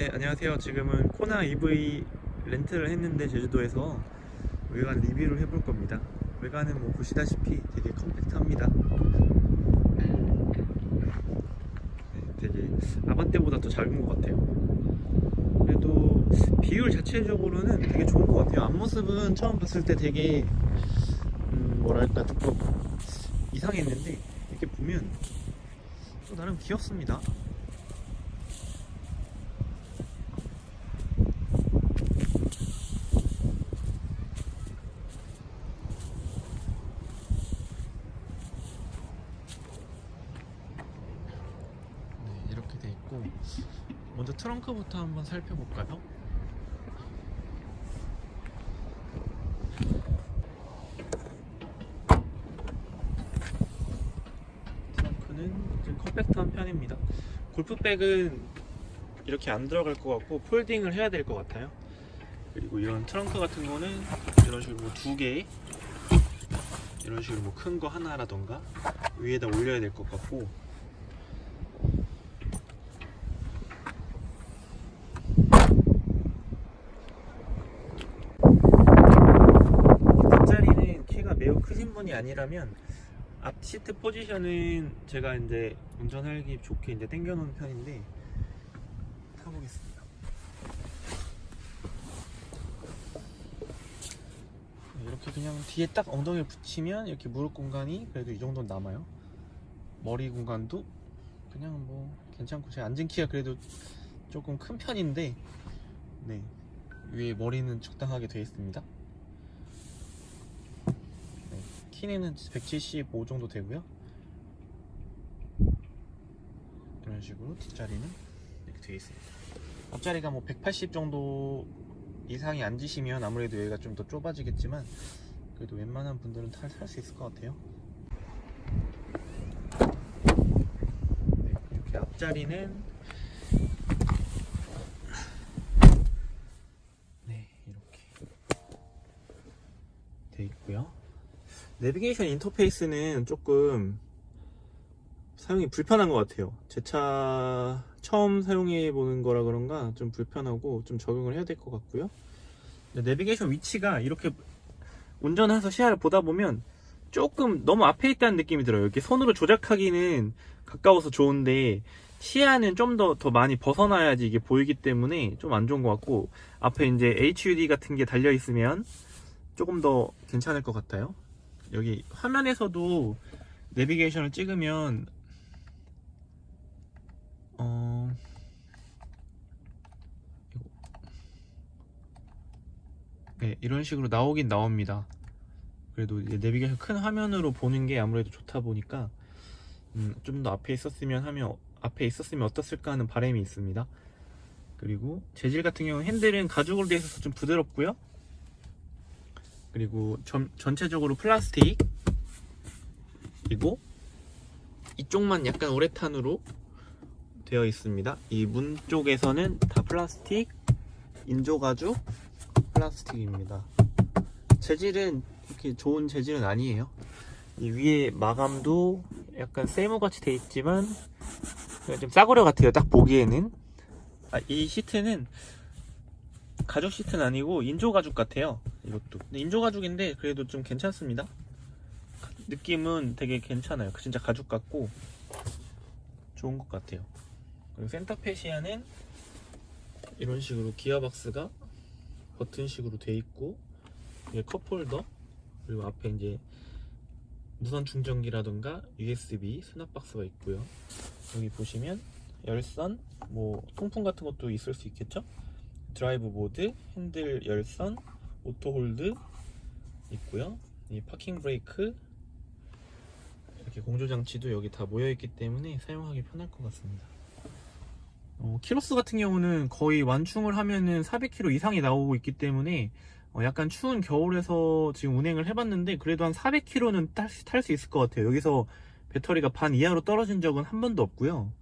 네, 안녕하세요. 지금은 코나 EV 렌트를 했는데 제주도에서 외관 리뷰를 해볼 겁니다. 외관은 뭐 보시다시피 되게 컴팩트합니다. 네, 되게 아반떼보다 더 작은 것 같아요. 그래도 비율 자체적으로는 되게 좋은 것 같아요. 앞모습은 처음 봤을 때 되게 뭐랄까 조금 이상했는데 이렇게 보면 또 나름 귀엽습니다. 네, 이렇게 돼 있고 먼저 트렁크부터 한번 살펴볼까요? 트렁크는 좀 컴팩트한 편입니다. 골프백은 이렇게 안 들어갈 것 같고 폴딩을 해야 될 것 같아요. 그리고 이런 트렁크 같은 거는 이런 식으로 뭐 두 개, 이런 식으로 뭐 큰 거 하나라던가 위에다 올려야 될 것 같고, 뒷자리는 키가 매우 크신 분이 아니라면 앞 시트 포지션은 제가 이제 운전하기 좋게 이제 당겨 놓은 편인데 타보겠습니다. 이렇게 그냥 뒤에 딱 엉덩이를 붙이면 이렇게 무릎 공간이 그래도 이 정도는 남아요. 머리 공간도 그냥 뭐 괜찮고, 제가 앉은 키가 그래도 조금 큰 편인데 네, 위에 머리는 적당하게 되어 있습니다. 네, 키는 175 정도 되고요. 이런 식으로 뒷자리는 이렇게 되어 있습니다. 앞자리가 뭐 180 정도 이상이 앉으시면 아무래도 여기가 좀 더 좁아지겠지만 그래도 웬만한 분들은 탈 수 있을 것 같아요. 네, 이렇게 앞자리는 네, 이렇게 돼 있고요. 내비게이션 인터페이스는 조금 사용이 불편한 것 같아요. 제 차 처음 사용해 보는 거라 그런가 좀 불편하고 좀 적응을 해야 될 것 같고요. 내비게이션 위치가 이렇게 운전해서 시야를 보다 보면 조금 너무 앞에 있다는 느낌이 들어요. 이렇게 손으로 조작하기는 가까워서 좋은데 시야는 좀 더 많이 벗어나야지 이게 보이기 때문에 좀 안 좋은 것 같고, 앞에 이제 HUD 같은 게 달려 있으면 조금 더 괜찮을 것 같아요. 여기 화면에서도 내비게이션을 찍으면 어... 네, 이런 식으로 나오긴 나옵니다. 그래도 이제 내비게이션 큰 화면으로 보는 게 아무래도 좋다 보니까 좀 더 앞에 있었으면 어떻을까 하는 바람이 있습니다. 그리고 재질 같은 경우는 핸들은 가죽으로 되어 있어서 좀 부드럽고요. 그리고 전체적으로 플라스틱, 그리고 이쪽만 약간 우레탄으로 되어 있습니다. 이 문 쪽에서는 다 플라스틱, 인조가죽 플라스틱입니다. 재질은 이렇게 좋은 재질은 아니에요. 이 위에 마감도 약간 세모같이 돼 있지만 좀 싸구려 같아요, 딱 보기에는. 이 시트는 가죽 시트는 아니고 인조가죽 같아요. 이것도 근데 인조가죽인데 그래도 좀 괜찮습니다. 느낌은 되게 괜찮아요. 진짜 가죽 같고 좋은 것 같아요. 그리고 센터페시아는 이런 식으로 기어박스가 버튼식으로 돼 있고, 이게 컵홀더, 그리고 앞에 이제 무선 충전기라든가 USB 수납박스가 있고요. 여기 보시면 열선, 뭐 통풍 같은 것도 있을 수 있겠죠. 드라이브 모드, 핸들 열선, 오토 홀드 있고요. 이 파킹 브레이크, 이렇게 공조 장치도 여기 다 모여 있기 때문에 사용하기 편할 것 같습니다. 키로수 같은 경우는 거의 완충을 하면은 400km 이상이 나오고 있기 때문에 약간 추운 겨울에서 지금 운행을 해봤는데 그래도 한 400km는 탈 수 있을 것 같아요. 여기서 배터리가 반 이하로 떨어진 적은 한 번도 없고요.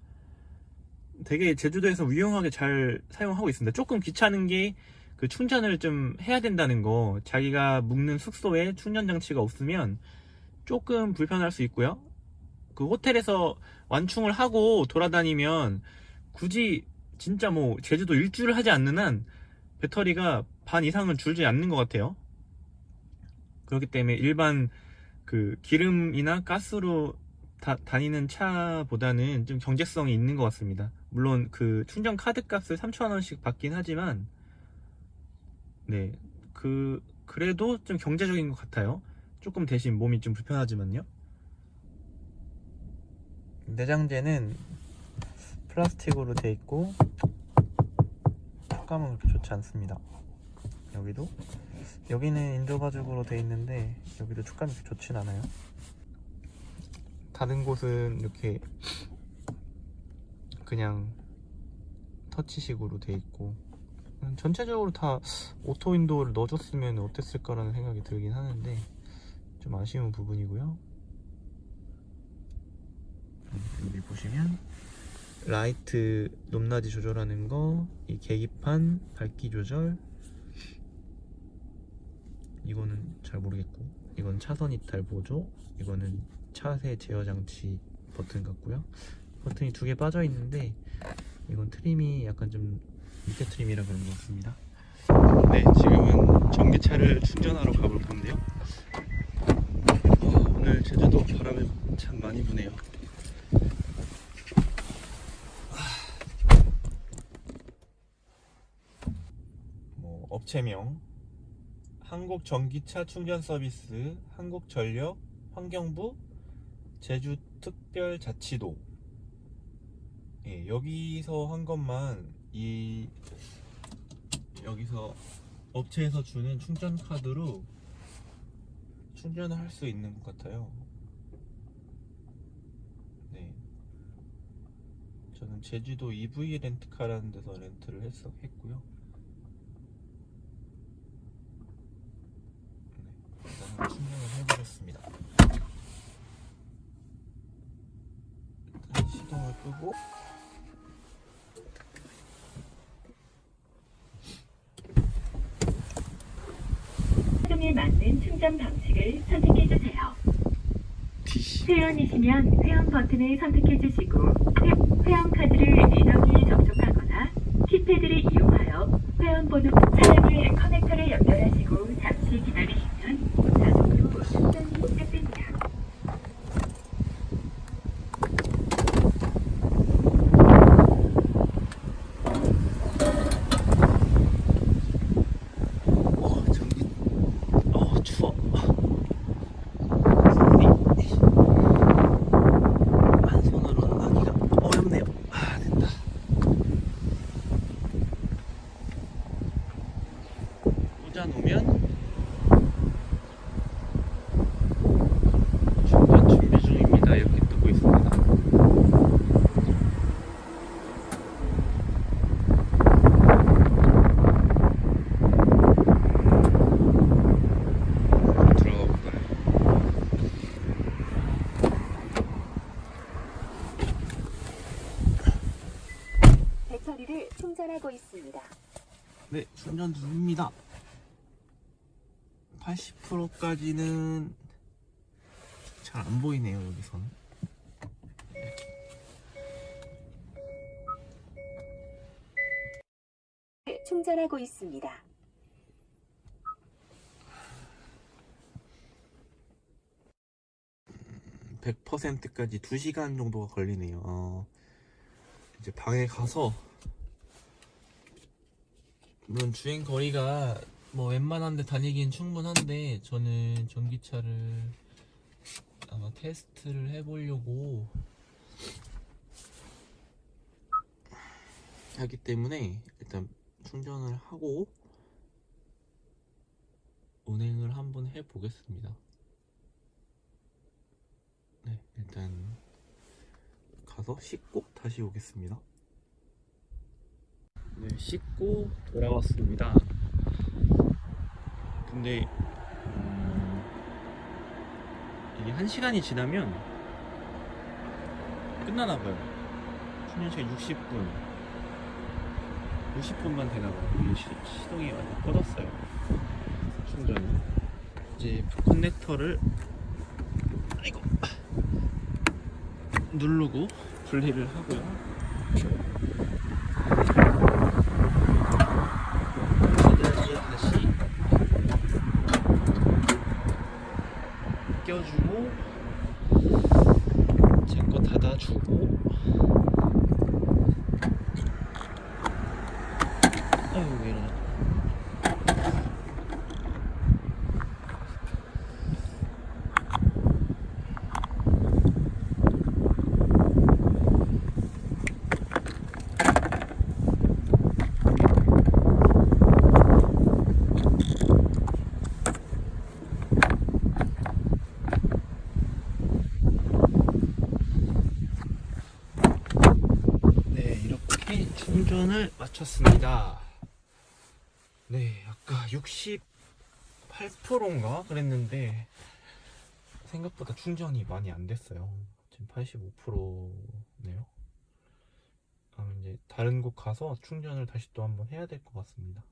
되게 제주도에서 유용하게 잘 사용하고 있습니다. 조금 귀찮은 게 그 충전을 좀 해야 된다는 거, 자기가 묵는 숙소에 충전 장치가 없으면 조금 불편할 수 있고요. 그 호텔에서 완충을 하고 돌아다니면 굳이 진짜 뭐 제주도 일주를 하지 않는 한 배터리가 반 이상은 줄지 않는 것 같아요. 그렇기 때문에 일반 그 기름이나 가스로 다니는 차보다는 좀 경제성이 있는 것 같습니다. 물론 그 충전 카드 값을 3,000원씩 받긴 하지만 네, 그래도 좀 경제적인 것 같아요. 조금 대신 몸이 좀 불편하지만요. 내장재는 플라스틱으로 되어 있고 촉감은 그렇게 좋지 않습니다. 여기는 인조 가죽으로 되어 있는데 여기도 촉감이 그렇게 좋진 않아요. 다른 곳은 이렇게 그냥 터치식으로 되어 있고, 전체적으로 다 오토 윈도우를 넣어줬으면 어땠을까라는 생각이 들긴 하는데 좀 아쉬운 부분이고요. 여기 보시면 라이트 높낮이 조절하는 거, 이 계기판 밝기 조절, 이거는 잘 모르겠고, 이건 차선 이탈 보조, 이거는 차세 제어 장치 버튼 같고요. 버튼이 2개 빠져 있는데 이건 트림이 약간 좀 밑에 트림이라 그런 것 같습니다. 네, 지금은 전기차를 충전하러 가볼 건데요. 오늘 제주도 바람이 참 많이 부네요. 업체명 한국전기차 충전서비스 한국전력 환경부 제주특별자치도. 예, 여기서 한 것만 여기서 업체에서 주는 충전 카드로 충전을 할 수 있는 것 같아요. 네, 저는 제주도 EV 렌트카라는 데서 렌트를 했고요. 네, 일단 충전을 해보겠습니다. 일단 시동을 끄고 에 맞는 충전 방식을 선택해주세요. 회원이시면 회원 버튼을 선택해주시고 회원카드를 리더기에 접촉하거나 키패드를 이용하여 회원번호 차량의 커넥터를 연결하시고 잠시 기다리시면 자동으로 충전이 시작됩니다. 추워. 손으로는 하기가 어렵네요. 됐다. 꽂아놓으면 충전 준비 중입니다. 이렇게 뜨고 있습니다. 들어가 볼까요? 배터리를 충전하고 있습니다. 네, 충전 중입니다. 80%까지는 잘 안 보이네요, 여기서는. 충전하고 있습니다. 100%까지 2시간 정도가 걸리네요. 이제 방에 가서, 물론 주행 거리가 뭐 웬만한 데 다니긴 충분한데 저는 전기차를 아마 테스트를 해보려고 하기 때문에 일단 충전을 하고 운행을 한번 해보겠습니다. 네, 일단 가서 씻고 다시 오겠습니다. 네, 씻고 돌아왔습니다. 근데 이게 1시간이 지나면 끝나나봐요. 충전시간 60분만 되나봐요. 시동이 완전 꺼졌어요. 충전이. 이제 커넥터를 누르고 분리를 하고요. 껴주고 제 거 닫아주고. 아유 왜 이러냐. 네, 이렇게 충전을 마쳤습니다. 네, 아까 68%인가 그랬는데 생각보다 충전이 많이 안 됐어요. 지금 85%네요. 이제 다른 곳 가서 충전을 다시 또 한번 해야 될 것 같습니다.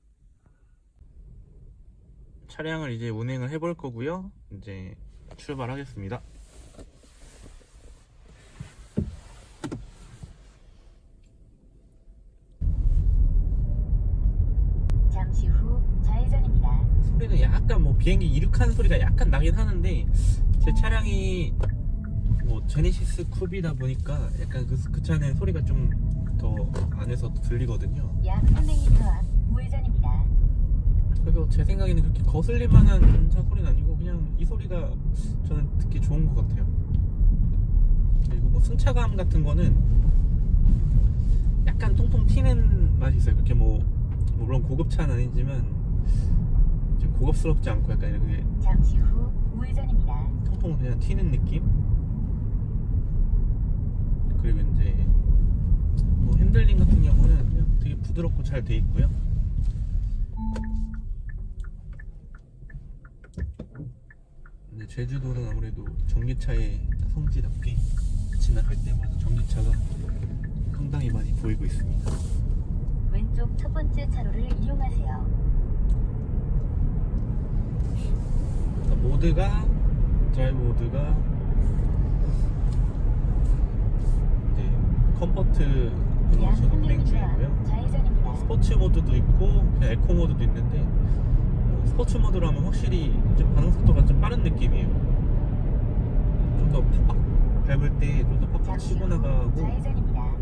차량을 이제 운행을 해볼 거고요. 이제 출발하겠습니다. 잠시 후 좌회전입니다. 소리는 약간 뭐 비행기 이륙하는 소리가 약간 나긴 하는데 제 차량이 뭐 제네시스 쿱이다 보니까 약간 그 차는 소리가 좀 더 안에서 들리거든요. 약 300m 앞 우회전입니다. 그래서 제 생각에는 그렇게 거슬릴 만한 차 소리는 아니고 그냥 이 소리가 저는 듣기 좋은 것 같아요. 그리고 뭐 승차감 같은 거는 약간 통통 튀는 맛이 있어요. 그렇게 뭐 물론 고급차는 아니지만 좀 고급스럽지 않고 약간 이렇게 잠시 후 우회전입니다. 통통 그냥 튀는 느낌? 그리고 이제 뭐 핸들링 같은 경우는 그냥 되게 부드럽고 잘 돼 있고요. 근데 제주도는 아무래도 전기차의 성지답게 지나갈 때마다 전기차가 상당히 많이 보이고 있습니다. 왼쪽 첫 번째 차로를 이용하세요. 모드가 드라이브 모드가 이제 컴포트 약 버전 운행 300m 중이고요. 앞 좌회전입니다. 스포츠 모드도 있고 그냥 에코 모드도 있는데 스포츠 모드로 하면 확실히 좀 반응 속도가 좀 빠른 느낌이에요. 좀 더 팍팍 밟을 때 좀 더 팍팍 잠시 치고 후 나가고 좌회전입니다.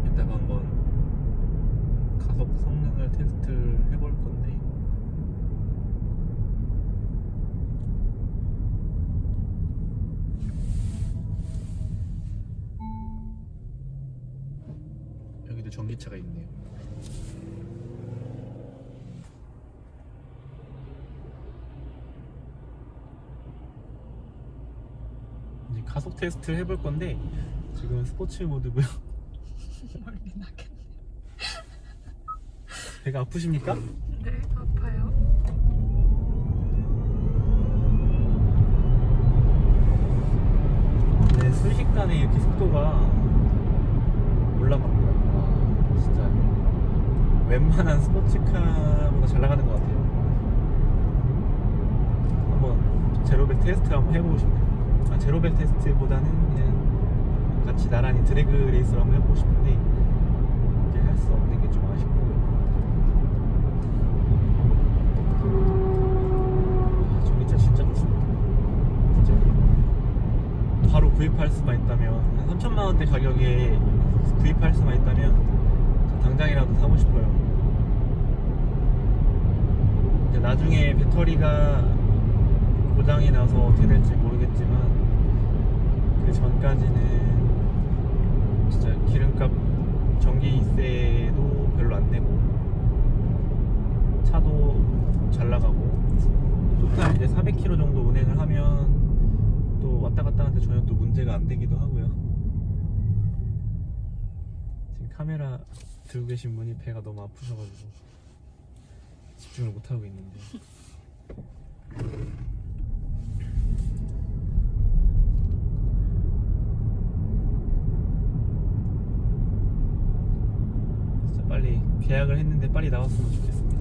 이따가 한번 가속 성능을 테스트를 해볼 건데 여기도 전기차가 있네요. 이제 가속 테스트를 해볼 건데 지금 스포츠 모드고요. 멀리 나겠네. 배가 아프십니까? 네, 아파요. 네, 순식간에 이렇게 속도가 올라갑니다. 와, 진짜 웬만한 스포츠카보다 잘 나가는 것 같아요. 한번 제로백 테스트 한번 해보고 싶네요. 제로백 테스트보다는 그냥 같이 나란히 드래그 레이스를 한번 해보고 싶은데 이제 할 수 없는 게 좀 아쉽고. 전기차 진짜 좋습니다. 진짜 바로 구입할 수만 있다면 한 3천만 원대 가격에 구입할 수만 있다면 당장이라도 사고 싶어요. 이제 나중에 배터리가 고장이 나서 어떻게 될지 모르겠지만 그 전까지는 진짜 기름값 전기세도 별로 안 내고 차도 잘 나가고 토탈 이제 400km 정도 운행을 하면 또 왔다 갔다 하는데 전혀 또 문제가 안 되기도 하고요. 지금 카메라 들고 계신 분이 배가 너무 아프셔가지고 집중을 못 하고 있는데 진짜 빨리 계약을 했는데 빨리 나왔으면 좋겠습니다.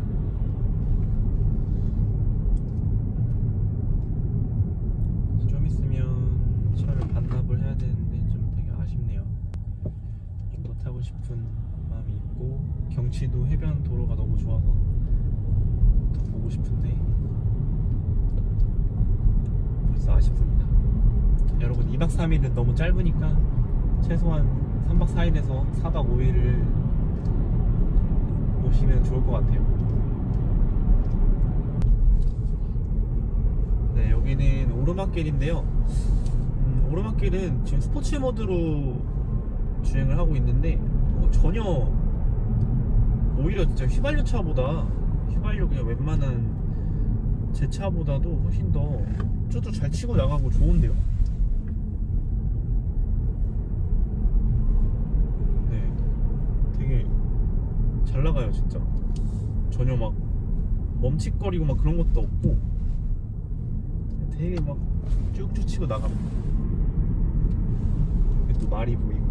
좀 있으면 차를 반납을 해야 되는데 좀 되게 아쉽네요. 좀 더 타고 싶은 마음이 있고 경치도 해변 도로가 너무 좋아서 더 보고 싶은데 벌써 2박 3일은 너무 짧으니까 최소한 3박 4일에서 4박 5일을 오시면 좋을 것 같아요. 네, 여기는 오르막길인데요. 오르막길은 지금 스포츠 모드로 주행을 하고 있는데 전혀, 오히려 진짜 휘발유차보다, 휘발유 그냥 웬만한 제 차보다도 훨씬 더 쭉쭉 잘 치고 나가고 좋은데요. 네, 되게 잘 나가요 진짜. 전혀 막 멈칫거리고 막 그런 것도 없고 되게 막 쭉쭉 치고 나갑니다. 여기 또 말이 보이고요.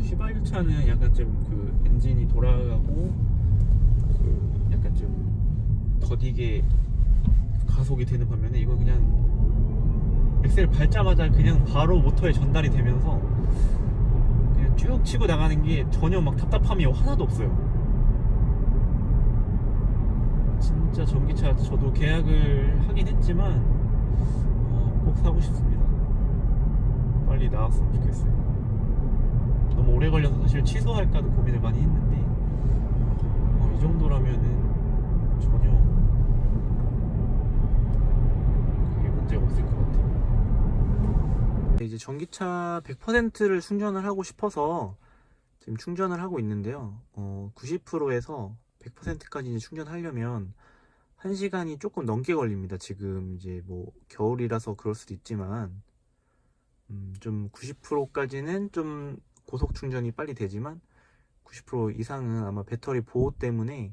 휘발유차는 약간 좀 그 엔진이 돌아가고 그 약간 좀 더디게 가속이 되는 반면에 이거 그냥 엑셀 밟자마자 그냥 바로 모터에 전달이 되면서 그냥 쭉 치고 나가는 게 전혀 막 답답함이 하나도 없어요. 진짜 전기차 저도 계약을 하긴 했지만 꼭 사고 싶습니다. 빨리 나왔으면 좋겠어요. 너무 오래 걸려서 사실 취소할까도 고민을 많이 했는데 이 정도라면은 전혀 그게 문제가 없을 것 같아요. 이제 전기차 100%를 충전을 하고 싶어서 지금 충전을 하고 있는데요. 90%에서 100%까지 이제 충전하려면 1시간이 조금 넘게 걸립니다. 지금 이제 뭐 겨울이라서 그럴 수도 있지만 좀 90%까지는 좀 고속 충전이 빨리 되지만 90% 이상은 아마 배터리 보호 때문에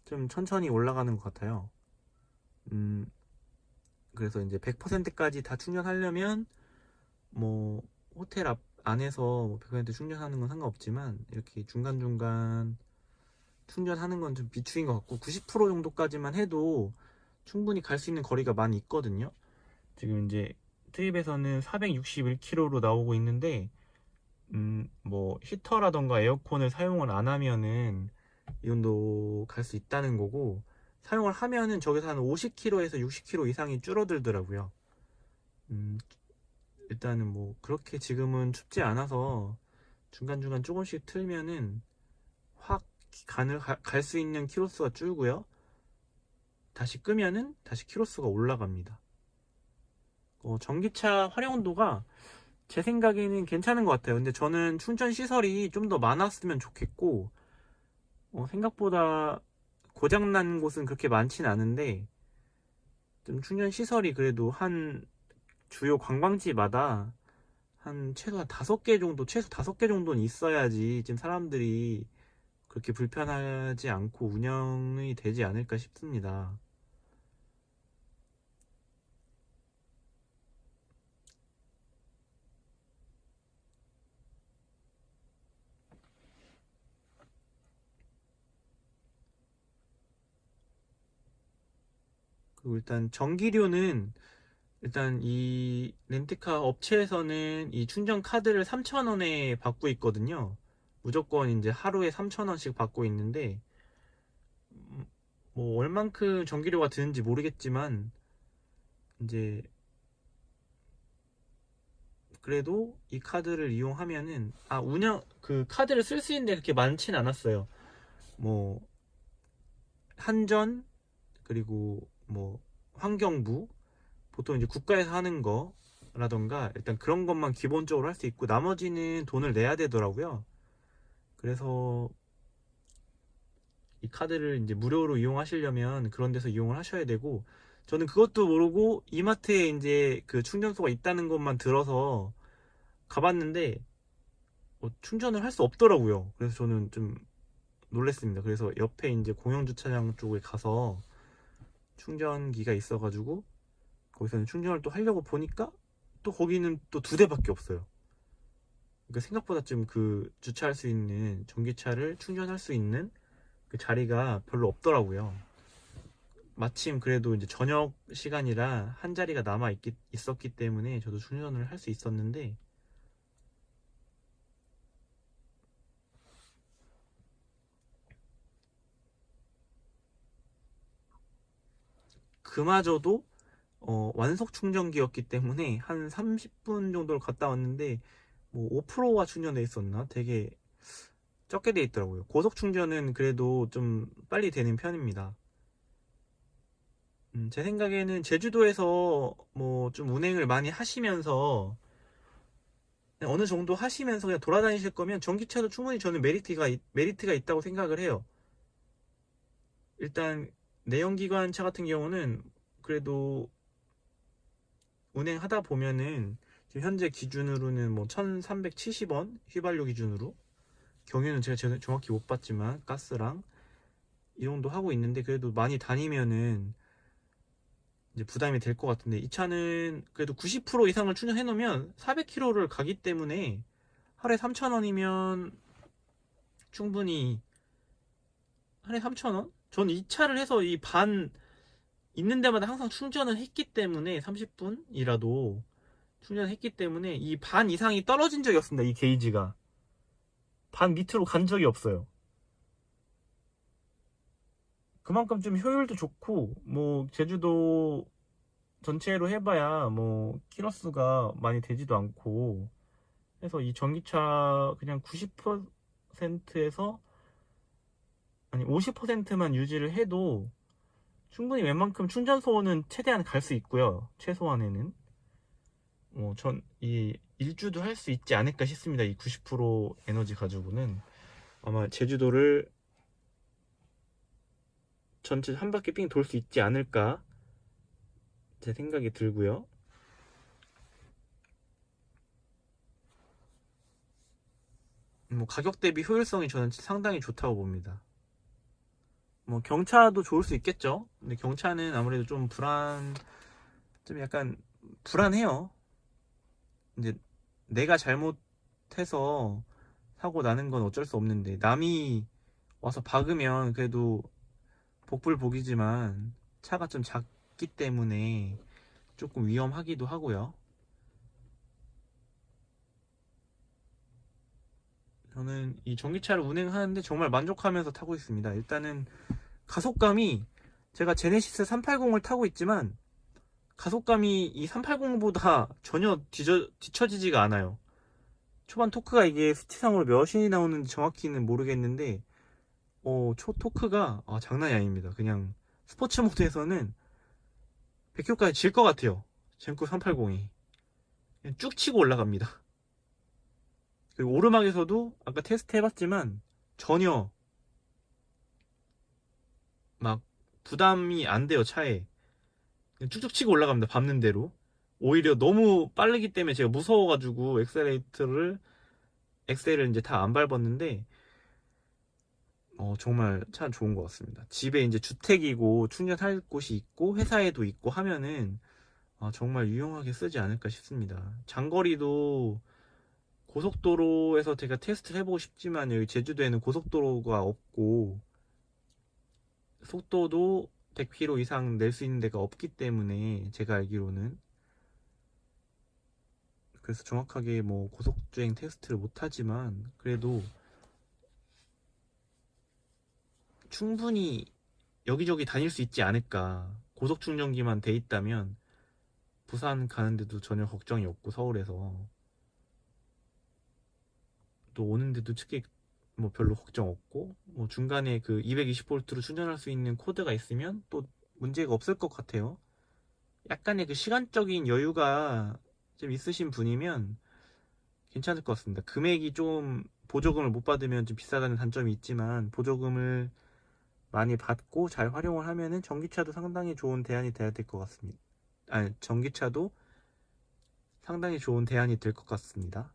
좀 천천히 올라가는 것 같아요. 그래서 이제 100%까지 다 충전하려면 뭐 호텔 안에서 100% 충전하는 건 상관없지만 이렇게 중간중간 충전하는 건 좀 비추인 것 같고 90% 정도까지만 해도 충분히 갈 수 있는 거리가 많이 있거든요. 지금 이제 트립에서는 461km로 나오고 있는데 뭐 히터라던가 에어컨을 사용을 안 하면은 이 정도 갈 수 있다는 거고, 사용을 하면은 저기서 한 50km에서 60km 이상이 줄어들더라고요. 일단은 뭐 그렇게 지금은 춥지 않아서 중간중간 조금씩 틀면은 확 갈 수 있는 키로수가 줄고요. 다시 끄면은 다시 키로수가 올라갑니다. 전기차 활용도가 제 생각에는 괜찮은 것 같아요. 근데 저는 충전 시설이 좀 더 많았으면 좋겠고, 생각보다 고장난 곳은 그렇게 많진 않은데, 좀 충전 시설이 그래도 한 주요 관광지마다 한 최소 5개 정도, 최소 5개 정도는 있어야지 지금 사람들이 그렇게 불편하지 않고 운영이 되지 않을까 싶습니다. 그리고 일단 전기료는, 일단 이 렌트카 업체에서는 이 충전 카드를 3,000원에 받고 있거든요. 무조건 이제 하루에 3,000원씩 받고 있는데, 뭐 얼만큼 전기료가 드는지 모르겠지만 이제 그래도 이 카드를 이용하면은 그 카드를 쓸 수 있는 데 그렇게 많진 않았어요. 뭐 한전, 그리고 뭐 환경부, 보통 이제 국가에서 하는 거라던가 일단 그런 것만 기본적으로 할 수 있고 나머지는 돈을 내야 되더라고요. 그래서 이 카드를 이제 무료로 이용하시려면 그런 데서 이용을 하셔야 되고, 저는 그것도 모르고 이마트에 이제 그 충전소가 있다는 것만 들어서 가봤는데 충전을 할 수 없더라고요. 그래서 저는 좀 놀랬습니다. 그래서 옆에 이제 공영주차장 쪽에 가서 충전기가 있어가지고 거기서는 충전을 또 하려고 보니까 또 거기는 또 2대밖에 없어요. 그러니까 생각보다 좀 그 주차할 수 있는, 전기차를 충전할 수 있는 그 자리가 별로 없더라고요. 마침 그래도 이제 저녁 시간이라 한 자리가 있었기 때문에 저도 충전을 할 수 있었는데 그마저도 완속 충전기였기 때문에 한 30분 정도를 갔다 왔는데 뭐 5%가 충전돼 있었나? 되게 적게 돼 있더라고요. 고속 충전은 그래도 좀 빨리 되는 편입니다. 제 생각에는 제주도에서 뭐 좀 운행을 많이 하시면서 어느 정도 하시면서 그냥 돌아다니실 거면 전기차도 충분히 저는 메리트가 있다고 생각을 해요. 일단 내연기관차 같은 경우는 그래도 운행하다 보면은 지금 현재 기준으로는 뭐 1370원 휘발유 기준으로, 경유는 제가 정확히 못 봤지만 가스랑 이 정도 하고 있는데, 그래도 많이 다니면은 이제 부담이 될 것 같은데, 이 차는 그래도 90% 이상을 충전해 놓으면 400km를 가기 때문에 하루에 3,000원이면 충분히, 하루에 3,000원? 전 이 차를 해서 이 반 있는 데마다 항상 충전을 했기 때문에 30분이라도 충전했기 때문에 이 반 이상이 떨어진 적이 없습니다. 이 게이지가 반 밑으로 간 적이 없어요. 그만큼 좀 효율도 좋고, 뭐 제주도 전체로 해봐야 뭐 키로수가 많이 되지도 않고 해서 이 전기차 그냥 90%에서 아니 50%만 유지를 해도 충분히 웬만큼 충전소는 최대한 갈 수 있고요. 최소한에는 전 이 일주도 할 수 있지 않을까 싶습니다. 이 90% 에너지 가지고는 아마 제주도를 전체 한 바퀴 삥 돌 수 있지 않을까 제 생각이 들고요. 뭐 가격 대비 효율성이 저는 상당히 좋다고 봅니다. 뭐 경차도 좋을 수 있겠죠. 근데 경차는 아무래도 좀 약간 불안해요. 이제 내가 잘못해서 사고 나는 건 어쩔 수 없는데, 남이 와서 박으면 그래도 복불복이지만 차가 좀 작기 때문에 조금 위험하기도 하고요. 저는 이 전기차를 운행하는데 정말 만족하면서 타고 있습니다. 일단은 가속감이, 제가 제네시스 380을 타고 있지만 가속감이 이 380보다 전혀 뒤처지지가 않아요. 초반 토크가 이게 수치상으로 몇이 나오는지 정확히는 모르겠는데 초 토크가 장난이 아닙니다. 그냥 스포츠 모드에서는 100km까지 질 것 같아요. 젠쿠 380이 그냥 쭉 치고 올라갑니다. 그리고 오르막에서도 아까 테스트 해봤지만 전혀 막 부담이 안 돼요. 차에 그냥 쭉쭉 치고 올라갑니다. 밟는 대로. 오히려 너무 빠르기 때문에 제가 무서워가지고 엑셀을 이제 다 안 밟았는데 정말 차 좋은 것 같습니다. 집에 이제 주택이고 충전할 곳이 있고 회사에도 있고 하면은 정말 유용하게 쓰지 않을까 싶습니다. 장거리도 고속도로에서 제가 테스트를 해보고 싶지만 여기 제주도에는 고속도로가 없고 속도도 100km 이상 낼 수 있는 데가 없기 때문에, 제가 알기로는, 그래서 정확하게 뭐 고속주행 테스트를 못하지만 그래도 충분히 여기저기 다닐 수 있지 않을까. 고속 충전기만 돼 있다면 부산 가는데도 전혀 걱정이 없고, 서울에서 또 오는데도 특히 뭐 별로 걱정 없고, 뭐 중간에 그 220V로 충전할 수 있는 코드가 있으면 또 문제가 없을 것 같아요. 약간의 그 시간적인 여유가 좀 있으신 분이면 괜찮을 것 같습니다. 금액이 좀, 보조금을 못 받으면 좀 비싸다는 단점이 있지만 보조금을 많이 받고 잘 활용을 하면은 전기차도 상당히 좋은 대안이 돼야 될 것 같습니다. 전기차도 상당히 좋은 대안이 될 것 같습니다.